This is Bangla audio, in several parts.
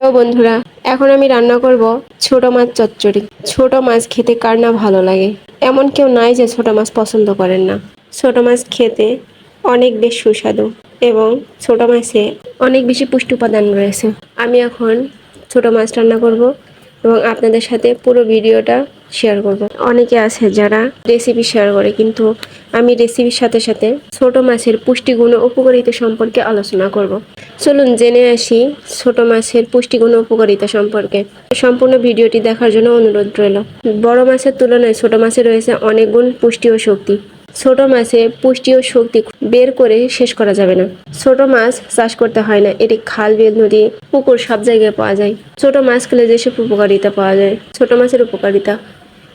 তো বন্ধুরা, এখন আমি রান্না করব ছোট মাছ চচ্চড়ি। ছোট মাছ খেতে কার না ভালো লাগে? এমন কেউ নাই যে ছোট মাছ পছন্দ করেন না। ছোট মাছ খেতে অনেক বেশ সুস্বাদু এবং ছোট মাছে অনেক বেশি পুষ্টি উপাদান রয়েছে। আমি এখন ছোট মাছ রান্না করব এবং আপনাদের সাথে পুরো ভিডিওটা শেয়ার করব। অনেকে আছে যারা রেসিপি শেয়ার করে, কিন্তু আমি রেসিপির সাথে সাথে ছোট মাছের পুষ্টিগুণ ও উপকারিতা সম্পর্কে আলোচনা করব। চলুন জেনে আসি ছোট মাছের পুষ্টিগুণ ও উপকারিতা সম্পর্কে। সম্পূর্ণ ভিডিওটি দেখার জন্য অনুরোধ রইল। বড় মাছের তুলনায় ছোট মাছে রয়েছে অনেক গুণ পুষ্টি ও শক্তি। ছোট মাছে পুষ্টি ও শক্তি বের করে শেষ করা যাবে না। ছোট মাছ চাষ করতে হয় না, এটি খাল, বিল, নদী, পুকুর সব জায়গায় পাওয়া যায়। ছোট মাছ খেলে যেসব উপকারিতা পাওয়া যায়। ছোট মাছের উপকারিতা: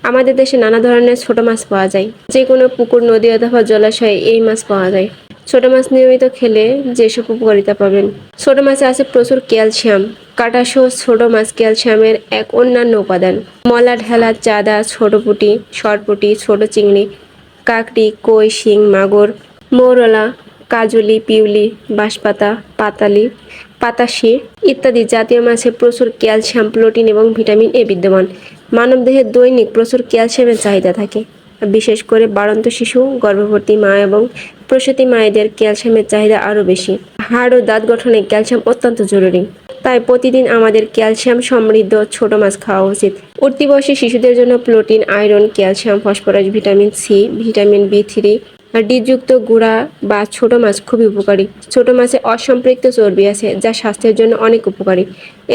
আমাদের দেশে নানা ধরনের ছোট মাছ পাওয়া যায়। যে কোনো পুকুর, নদী অথবা জলাশয়ে এই মাছ পাওয়া যায়। ছোট মাছ নিয়মিত খেলে যেসব উপকারিতা পাবেন: ছোট মাছে আছে প্রচুর ক্যালসিয়াম। কাঁটাসহ ছোট মাছ ক্যালসিয়ামের এক অন্যান্য উপাদান। মলা, ঢেলা, চাঁদা, ছোট পুঁটি, সরপুঁটি, ছোট চিংড়ি, কাঁকড়ি, কই, শিং, মাগুর, মৌরলা, কাজলি, পিউলি, বাঁশপাতা, পাতালি, পাতাশি ইত্যাদি জাতীয় মাছে প্রচুর ক্যালসিয়াম, প্রোটিন এবং ভিটামিন এ বিদ্যমান। মানবদেহে দৈনিক প্রচুর ক্যালসিয়ামের চাহিদা থাকে। বিশেষ করে বাড়ন্ত শিশু, গর্ভবতী মা এবং প্রসূতি মায়েদের ক্যালসিয়ামের চাহিদা আরও বেশি। হাড় ও দাঁত গঠনে ক্যালসিয়াম অত্যন্ত জরুরি, তাই প্রতিদিন আমাদের ক্যালসিয়াম সমৃদ্ধ ছোট মাছ খাওয়া উচিত। উঠতি বয়সী শিশুদের জন্য protein, iron, calcium, phosphorus, vitamin C, vitamin বি3 আর ডিযুক্ত গুঁড়া বা ছোট মাছ খুবই উপকারী। ছোট মাছে অসম্পৃক্ত চর্বি আছে, যা স্বাস্থ্যের জন্য অনেক উপকারী।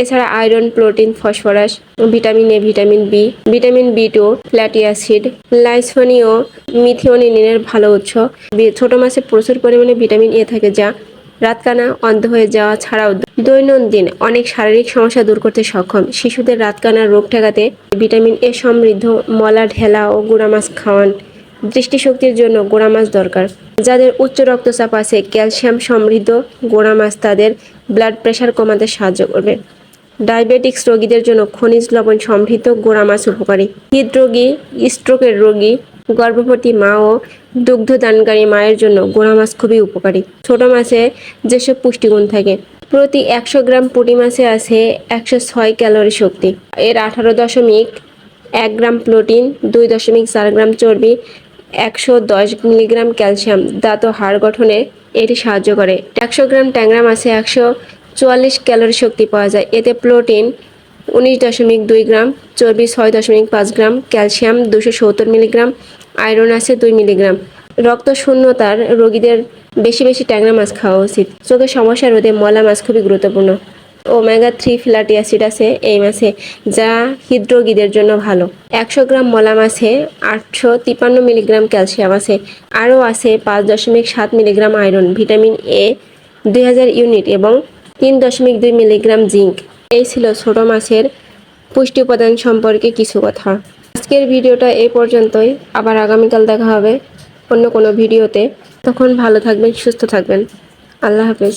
এছাড়া iron, protein, phosphorus, vitamin A, vitamin B, vitamin বি2, ফ্যাটি অ্যাসিড, লাইসোনিন ও মিথিওনিনের ভালো উৎস। ছোট মাছে প্রচুর পরিমাণে ভিটামিন এ থাকে, যা রাতকানা, অন্ধ হয়ে যাওয়া ছাড়াও দৈনন্দিন অনেক শারীরিক সমস্যা দূর করতে সক্ষম। শিশুদের রাতকানার রোগ ঠেকাতে ভিটামিন এ সমৃদ্ধ মলা, ঢেলা ও গুঁড়া মাছ খাওয়ান। দৃষ্টিশক্তির জন্য গুঁড়া মাছ দরকার। যাদের উচ্চ রক্তচাপ আছে, ক্যালসিয়াম সমৃদ্ধ গুঁড়া মাছ তাদের ব্লাড প্রেশার কমাতে সাহায্য করবে। ডায়াবেটিক্স রোগীদের জন্য খনিজ লবণ সমৃদ্ধ গুঁড়া মাছ উপকারী। হৃদরোগী, স্ট্রোকের রোগী, গর্ভবতী মা ও দুগ্ধদানকারী মায়ের জন্য গুঁড়া মাছ খুবই উপকারী। ছোট মাছে যেসব পুষ্টিগুণ থাকে: প্রতি 100 গ্রাম পুঁটি মাছে আছে 106 ক্যালোরি শক্তি। এর 18.1 গ্রাম প্রোটিন, 2.4 গ্রাম চর্বি, 110 মিলিগ্রাম ক্যালসিয়াম। দাঁত ও হাড় গঠনে এটি সাহায্য করে। 100 গ্রাম ট্যাংরা মাছে 144 ক্যালোরি শক্তি পাওয়া যায়। এতে প্রোটিন 19.2 গ্রাম, চর্বি 6.5 গ্রাম, ক্যালসিয়াম 270 মিলিগ্রাম, আয়রন আছে 2 মিলিগ্রাম। রক্ত শূন্যতার রোগীদের বেশি বেশি ট্যাংরা মাছ খাওয়া উচিত। চোখের সমস্যা রোধে মলা মাছ খুবই গুরুত্বপূর্ণ। ওমেগা-3 ফ্যাটি অ্যাসিড আছে এই মাছে, যা হৃদরোগীদের জন্য ভালো। 100 গ্রাম মলা মাছে 853 মিলিগ্রাম ক্যালসিয়াম আছে। আরও আছে 5.7 milligram iron, vitamin A 2000 unit এবং 3.2 মিলিগ্রাম জিঙ্ক। এই ছিল ছোট মাছের পুষ্টি উপাদান সম্পর্কে কিছু কথা। আজকের ভিডিওটা এই পর্যন্তই। আবার আগামীকাল দেখা হবে অন্য কোনো ভিডিওতে। তখন ভালো থাকবেন, সুস্থ থাকবেন। আল্লাহ হাফেজ।